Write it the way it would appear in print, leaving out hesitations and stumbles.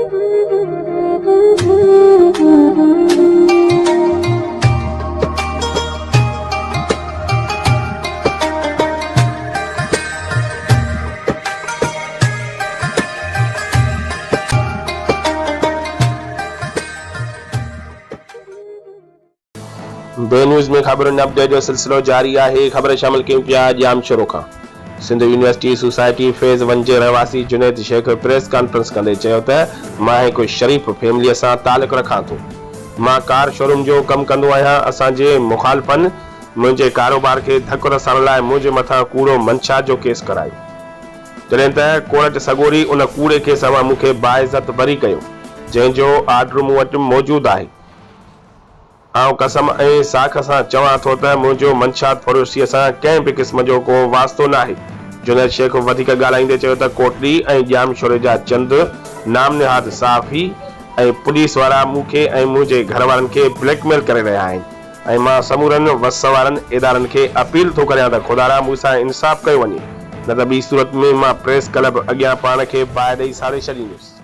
बे न्यूज़ में खबरुनि अपडेट जो सिलसिलो जारी है। खबर शामिल कयूं पिया जाम शुरू खां। सिंध यूनिवर्सिटी सोसाइटी फेज़ 1 जे रहवासी जुनैद शेख प्रेस कॉन्फ्रेंस कंदे चयो त मां हिकु शरीफ़ फैमिलीअ सां तालुक़ रखां थो। मां कार शोरूम जो कमु कंदो आहियां। असांजे मुखालफ़नि मुंहिंजे कारोबार खे धकु रसण लाइ मुंहिंजे मथां कूड़ो मंशा जो केस करायो, जॾहिं त कोर्ट सॻोरी उन कूड़े केस मां मूंखे बाइज़त बरी कयो, जंहिंजो आर्डर मूं वटि मौजूदु आहे। आउं कसम ऐं साख सां चवां थो त मुंहिंजो मंशात फरोशीअ सां कंहिं बि क़िस्म जो को वास्तो न आहे। जुनैद शेख वधीक ॻाल्हाईंदे चयो त कोटड़ी ऐं जाम शोरे जा चंद नाम निहाद साफ़ी ऐं पुलिस वारा मूंखे ऐं मुंहिंजे घर वारनि खे ब्लैकमेल करे रहिया आहिनि ऐं मां समूरनि वस वारनि इदारनि खे अपील थो करियां त खुदारा मूंसां इंसाफ़ कयो वञे, न त ॿी सूरत में मां प्रेस क्लब अॻियां पाण खे बाहि ॾेई साड़े छॾींदुसि।